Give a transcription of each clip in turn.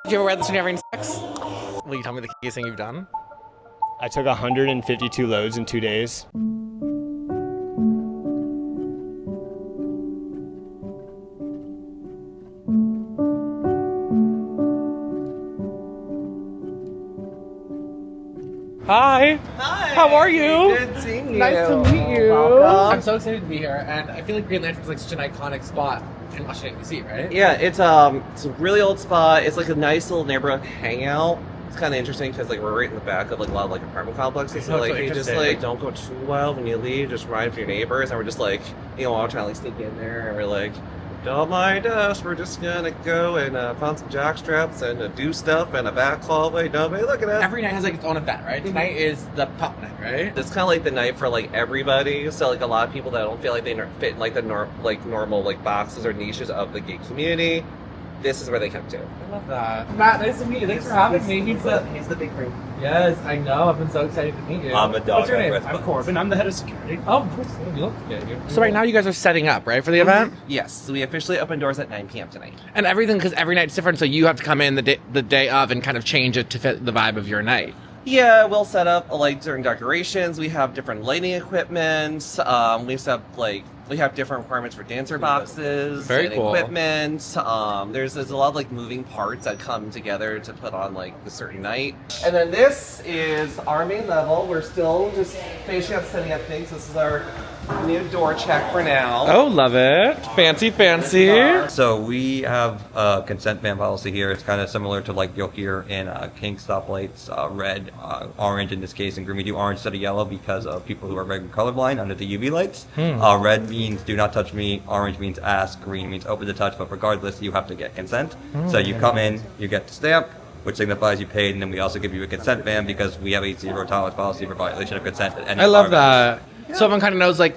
Did you ever wear this when you're having sex? Will you tell me the kinkiest thing you've done? I took 152 loads in 2 days. Hi. Hi. How are you? Good seeing you. Nice to meet you. Welcome. I'm so excited to be here, and I feel like Green Lantern is like such an iconic spot in Washington D.C., right? Yeah, it's a really old spot. It's like a nice little neighborhood hangout. It's kind of interesting because like we're right in the back of like a lot of like apartment complexes. So like you just like don't go too wild when you leave. Just ride for your neighbors, and we're just like all trying to like sneak in there, and we're like, don't mind us. We're just gonna go and find some jockstraps and do stuff in a back hallway. Nobody looking at us. Every night has like its own event, right? Tonight is the pop night, right? It's kind of like the night for like everybody. So like a lot of people that don't feel like they fit in like the normal like boxes or niches of the gay community. This is where they come to. I love that. Matt, nice to meet you. Thanks for having me. He's the big brain. Yes, I know. I've been so excited to meet you. I'm a dog. What's your name? I'm Corbin. I'm the head of security. Oh, of course. You look good. So right now you guys are setting up, right, for the event? Yes, so we officially open doors at 9 p.m. tonight. And everything, because every night's different, so you have to come in the day of and kind of change it to fit the vibe of your night. Yeah, we'll set up like certain decorations. We have different lighting equipment. We have different requirements for dancer boxes Very and cool. equipment. There's a lot of like moving parts that come together to put on like a certain night. And then this is our main level. We're still just finishing up setting up things. This is our new door check for now. Oh, love it. Fancy. So we have a consent ban policy here. It's kind of similar to like you'll hear in King stoplights, red, orange in this case, and green. We do orange instead of yellow because of people who are red and colorblind under the UV lights. Red means do not touch me, orange means ask, green means open to touch, but regardless, you have to get consent. So you come in, you get the stamp, which signifies you paid, and then we also give you a consent ban because we have a zero tolerance policy for violation of consent at any I love of our events. that. So everyone kind of knows like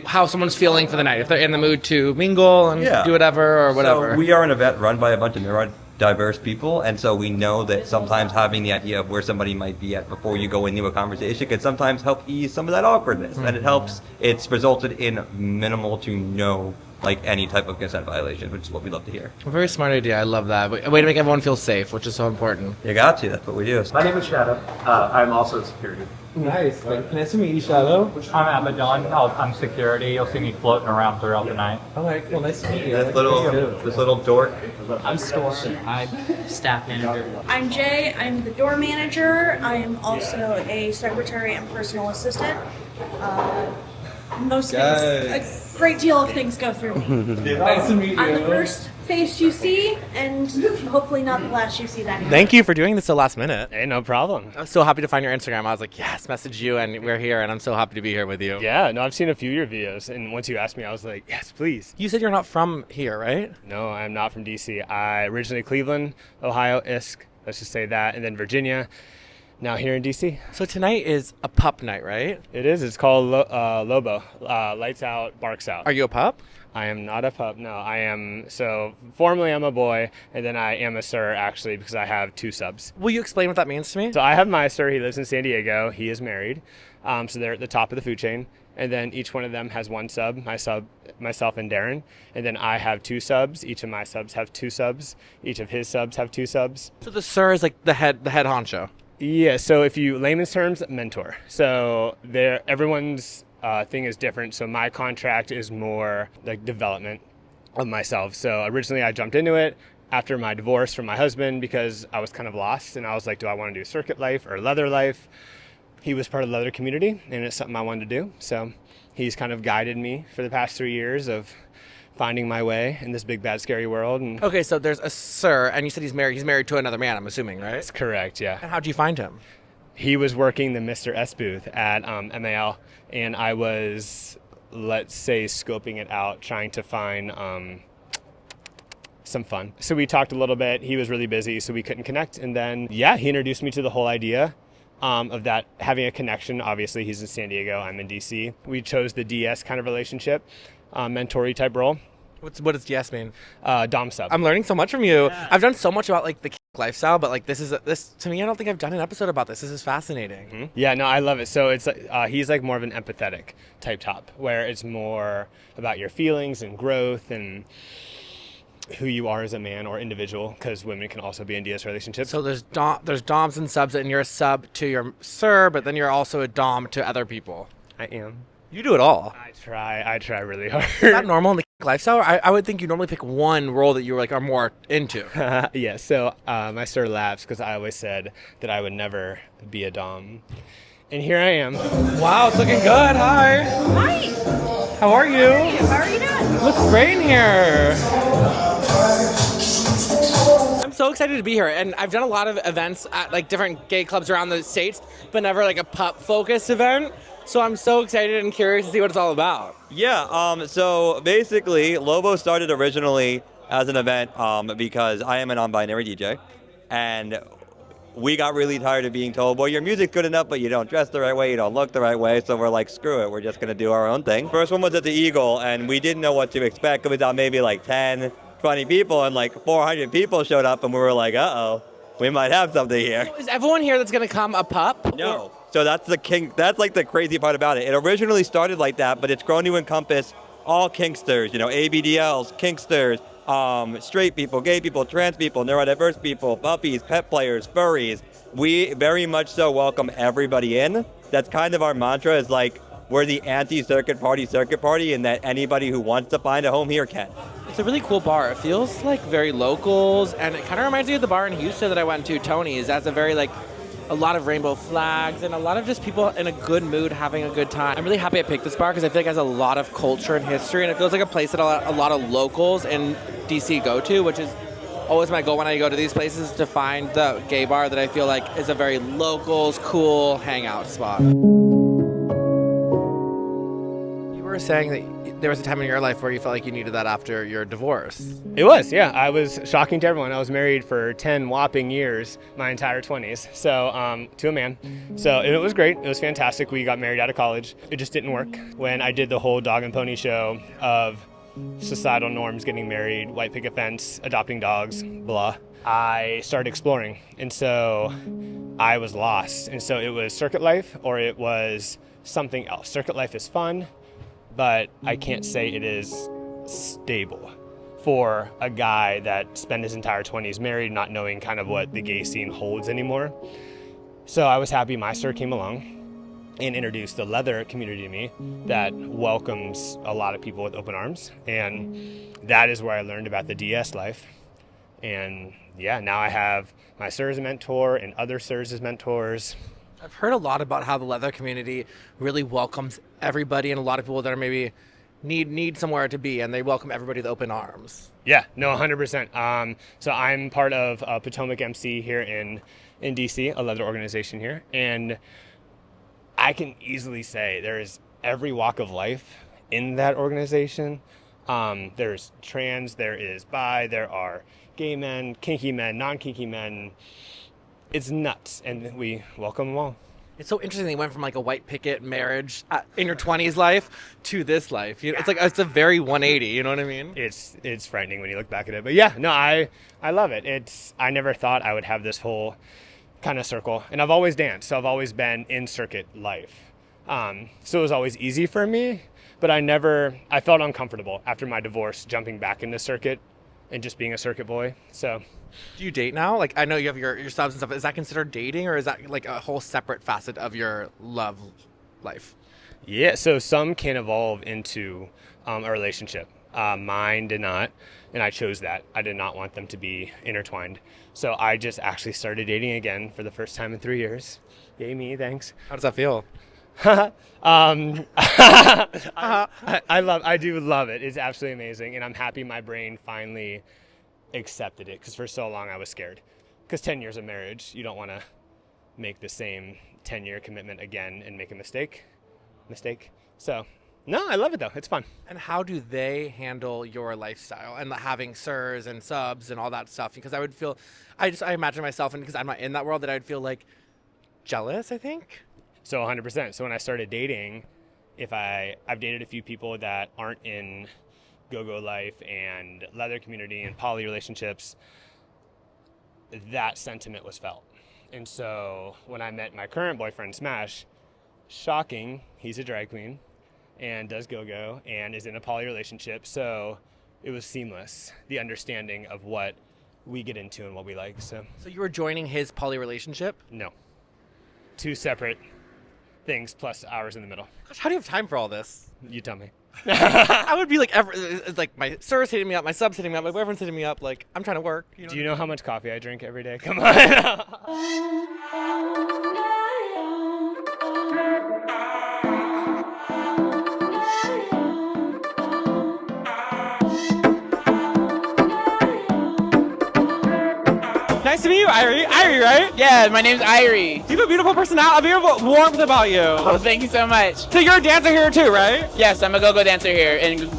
how someone's feeling for the night, if they're in the mood to mingle and do whatever or whatever. So we are an event run by a bunch of neurodiverse people, and so we know that sometimes having the idea of where somebody might be at before you go into a conversation can sometimes help ease some of that awkwardness. And it helps. It's resulted in minimal to no like any type of consent violation, which is what we love to hear. A very smart idea. I love that. A way to make everyone feel safe, which is so important. You got to. That's what we do. My name is Shadow. I'm also security. Nice. Nice to meet you, Shadow. I'm Abaddon. I'm security. You'll see me floating around throughout the night. All right. Well, nice to meet you. This little dork. I'm Storm. I'm staff manager. I'm Jay. I'm the door manager. I am also a secretary and personal assistant. Most things, a great deal of things go through me. Nice to meet you. I'm the first face you see, and hopefully not the last you see that night. Thank you for doing this so last minute. Hey, no problem. I'm so happy to find your Instagram. I was like, yes, message you, and we're here, and I'm so happy to be here with you. Yeah, no, I've seen a few of your videos, and once you asked me, I was like, yes, please. You said you're not from here, right? No, I'm not from DC. I originally Cleveland, Ohio, ISK, let's just say that, and then Virginia. Now here in DC. So tonight is a pup night, right? It is. It's called Lobo. Lights out, barks out. Are you a pup? I am not a pup. No, I am. So formally, I'm a boy, and then I am a sir actually because I have 2 subs. Will you explain what that means to me? So I have my sir. He lives in San Diego. He is married. So they're at the top of the food chain, and then each one of them has 1 sub. Myself, and Darren, and then I have 2 subs. Each of my subs have 2 subs. Each of his subs have 2 subs. So the sir is like the head honcho. Yeah, so if you layman's terms, mentor. So everyone's thing is different. So my contract is more like development of myself. So originally I jumped into it after my divorce from my husband because I was kind of lost and I was like, do I want to do circuit life or leather life? He was part of the leather community and it's something I wanted to do. So he's kind of guided me for the past 3 years of finding my way in this big, bad, scary world. And Okay, so there's a sir, and you said he's married. He's married to another man, I'm assuming, right? that's correct, yeah. And how'd you find him? He was working the Mr. S booth at MAL, and I was, let's say, scoping it out, trying to find some fun. So we talked a little bit. He was really busy, so we couldn't connect. And then, he introduced me to the whole idea of that, having a connection. Obviously, he's in San Diego, I'm in DC. We chose the DS kind of relationship, mentor-y type role. What does DS mean? Dom sub. I'm learning so much from you. Yeah. I've done so much about like the lifestyle, but like this to me, I don't think I've done an episode about this. This is fascinating. Mm-hmm. Yeah, no, I love it. So it's he's like more of an empathetic type top, where it's more about your feelings and growth and who you are as a man or individual, because women can also be in DS relationships. So there's doms and subs, and you're a sub to your sir, but then you're also a dom to other people. I am. You do it all. I try really hard. Is that normal in the lifestyle? I would think you normally pick one role that you like are more into. Yeah, so my sir laughs because I always said that I would never be a dom. And here I am. Wow, it's looking good. Hi. Hi. How are you? How are you doing? Looks great in here. I'm so excited to be here, and I've done a lot of events at like different gay clubs around the States, but never like a pup-focused event. So I'm so excited and curious to see what it's all about. Yeah, so basically, Lobo started originally as an event because I am a non-binary DJ, and we got really tired of being told, well, your music's good enough, but you don't dress the right way, you don't look the right way, so we're like, screw it, we're just going to do our own thing. First one was at the Eagle, and we didn't know what to expect. It was on maybe like 10, 20 people, and like 400 people showed up, and we were like, uh-oh, we might have something here. Is everyone here that's going to come a pup? No. So that's like the crazy part about it. It originally started like that, but it's grown to encompass all kinksters, ABDLs, kinksters, straight people, gay people, trans people, neurodiverse people, puppies, pet players, furries. We very much so welcome everybody in. That's kind of our mantra, is like, we're the anti-circuit party, and that anybody who wants to find a home here can. It's a really cool bar. It feels like very locals, and it kind of reminds me of the bar in Houston that I went to, Tony's. That's a very like a lot of rainbow flags and a lot of just people in a good mood having a good time. I'm really happy I picked this bar because I feel like it has a lot of culture and history, and it feels like a place that a lot of locals in DC go to, which is always my goal when I go to these places, to find the gay bar that I feel like is a very locals, cool hangout spot. You were saying that there was a time in your life where you felt like you needed that after your divorce. It was, yeah. I was shocking to everyone. I was married for 10 whopping years, my entire 20s, so to a man. So it was great. It was fantastic. We got married out of college. It just didn't work. When I did the whole dog and pony show of societal norms, getting married, white picket fence, adopting dogs, blah, I started exploring. And so I was lost. And so it was circuit life or it was something else. Circuit life is fun, but I can't say it is stable for a guy that spent his entire 20s married, not knowing kind of what the gay scene holds anymore. So I was happy my sir came along and introduced the leather community to me that welcomes a lot of people with open arms. And that is where I learned about the DS life. And yeah, now I have my sir as a mentor and other sirs as mentors. I've heard a lot about how the leather community really welcomes everybody, and a lot of people that are maybe need somewhere to be, and they welcome everybody with open arms. Yeah, no, 100%. So I'm part of Potomac MC here in DC, a leather organization here, and I can easily say there's every walk of life in that organization. There's trans, there is bi, there are gay men, kinky men, non-kinky men. It's nuts, and we welcome them all. It's so interesting that you went from like a white picket marriage in your 20s life to this life. It's like it's a very 180. You know what I mean? It's frightening when you look back at it, but yeah, no, I love it. I never thought I would have this whole kind of circle, and I've always danced, so I've always been in circuit life. So it was always easy for me, but I felt uncomfortable after my divorce jumping back into circuit and just being a circuit boy. So. Do you date now? Like, I know you have your subs and stuff. Is that considered dating, or is that like a whole separate facet of your love life? Yeah, so some can evolve into a relationship. Mine did not, and I chose that. I did not want them to be intertwined. So I just actually started dating again for the first time in 3 years. Yay me, thanks. How does that feel? I do love it. It's absolutely amazing, and I'm happy my brain finally accepted it, because for so long I was scared, because 10 years of marriage, you don't want to make the same 10-year commitment again and make a mistake. So no, I love it though. It's fun. And how do they handle your lifestyle and having sirs and subs and all that stuff? Because I would feel, I imagine myself, and because I'm not in that world, that I'd feel like jealous, I think. So 100%. So when I started dating, I've dated a few people that aren't in go-go life and leather community and poly relationships, that sentiment was felt. And so when I met my current boyfriend, Smash, shocking, he's a drag queen and does go-go and is in a poly relationship. So it was seamless, the understanding of what we get into and what we like. So you were joining his poly relationship? no, 2 separate things plus hours in the middle. Gosh, how do you have time for all this? You tell me. I would be like my sir's hitting me up, my sub's hitting me up, my boyfriend's hitting me up. Like, I'm trying to work. Do you know how much coffee I drink every day? Come on. Nice to meet you, Irie. Irie, right? Yeah, my name's Irie. You have a beautiful personality, a beautiful warmth about you. Oh, thank you so much. So you're a dancer here too, right? Yes, I'm a go-go dancer here in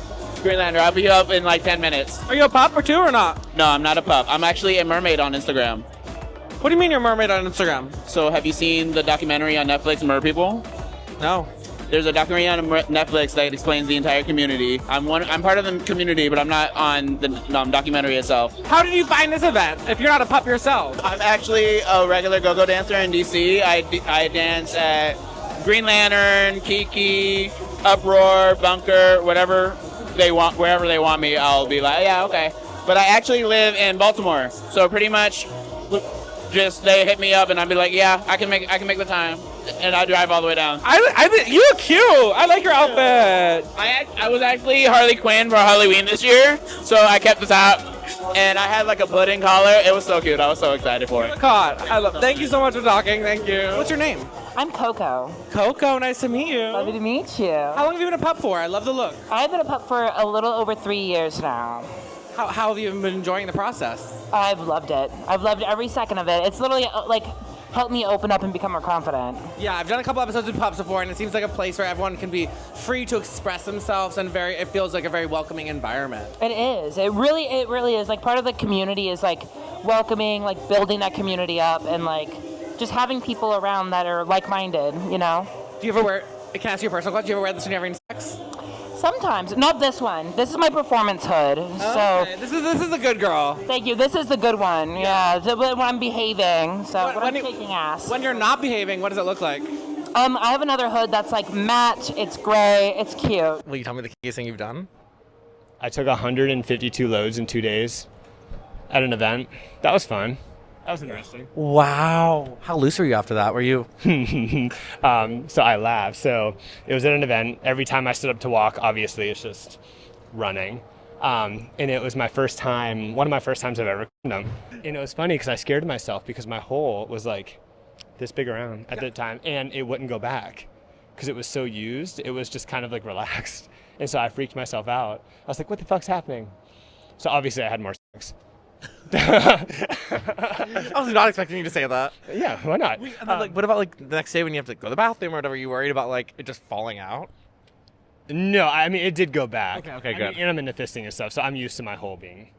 Greenlander. I'll be up in like 10 minutes. Are you a pup or two or not? No, I'm not a pup. I'm actually a mermaid on Instagram. What do you mean you're a mermaid on Instagram? So have you seen the documentary on Netflix, Mer People? No. There's a documentary on Netflix that explains the entire community. I'm part of the community, but I'm not on the documentary itself. How did you find this event if you're not a pup yourself? I'm actually a regular go-go dancer in DC. I dance at Green Lantern, Kiki, Uproar, Bunker, whatever they want, wherever they want me, I'll be like, yeah, okay. But I actually live in Baltimore, so pretty much just they hit me up and I'd be like, yeah, I can make the time, and I drive all the way down. You look cute. I like your outfit. I was actually Harley Quinn for Halloween this year, so I kept this out, and I had like a pudding collar. It was so cute. I was so excited for it. God, thank you so much for talking. Thank you. What's your name? I'm Coco. Coco, nice to meet you. Lovely to meet you. How long have you been a pup for? I love the look. I've been a pup for a little over 3 years now. How have you been enjoying the process? I've loved it. I've loved every second of it. It's literally like helped me open up and become more confident. Yeah, I've done a couple episodes with pups before, and it seems like a place where everyone can be free to express themselves, and it feels like a very welcoming environment. It is. It really is. Like part of the community is like welcoming, like building that community up, and like just having people around that are like-minded. You know. Do you ever wear? Can I ask you a personal question? Do you ever wear this when you're having sex? Sometimes, not this one. This is my performance hood. Okay. This is a good girl. Thank you. This is the good one. Yeah. When I'm behaving. So when I'm taking ass. When you're not behaving, what does it look like? I have another hood that's like matte. It's gray. It's cute. Will you tell me the cutest thing you've done? I took 152 loads in 2 days at an event. That was fun. That was interesting. Wow. How loose were you after that? Were you? So I laughed. So it was at an event. Every time I stood up to walk, obviously it's just running. And it was my first time, one of my first times I've ever done. And it was funny because I scared myself because my hole was like this big around at the time, and it wouldn't go back because it was so used. It was just kind of like relaxed. And so I freaked myself out. I was like, what the fuck's happening? So obviously I had more sex. I was not expecting you to say that. Yeah, why not? And then, what about like the next day when you have to go to the bathroom or whatever? You worried about like it just falling out? No, I mean it did go back. Okay, good. And I'm into fisting and stuff, so I'm used to my hole being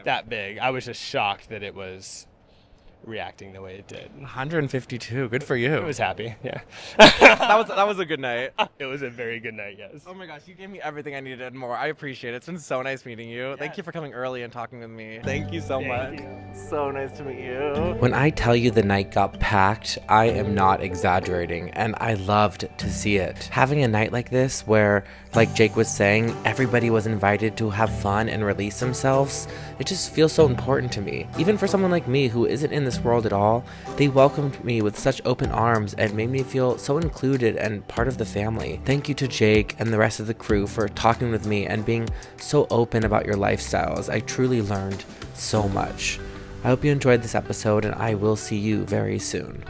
that big. I was just shocked that it was reacting the way it did. 152. Good for you. I was happy. Yeah. that was a good night. It was a very good night. Yes. Oh my gosh, you gave me everything I needed and more. I appreciate it. It's been so nice meeting you. Yes. Thank you for coming early and talking with me. Thank you so much. You. So nice to meet you. When I tell you the night got packed, I am not exaggerating, and I loved to see it. Having a night like this where, like Jake was saying, everybody was invited to have fun and release themselves, it just feels so important to me. Even for someone like me who isn't in this world at all, they welcomed me with such open arms and made me feel so included and part of the family. Thank you to Jake and the rest of the crew for talking with me and being so open about your lifestyles. I truly learned so much. I hope you enjoyed this episode, and I will see you very soon.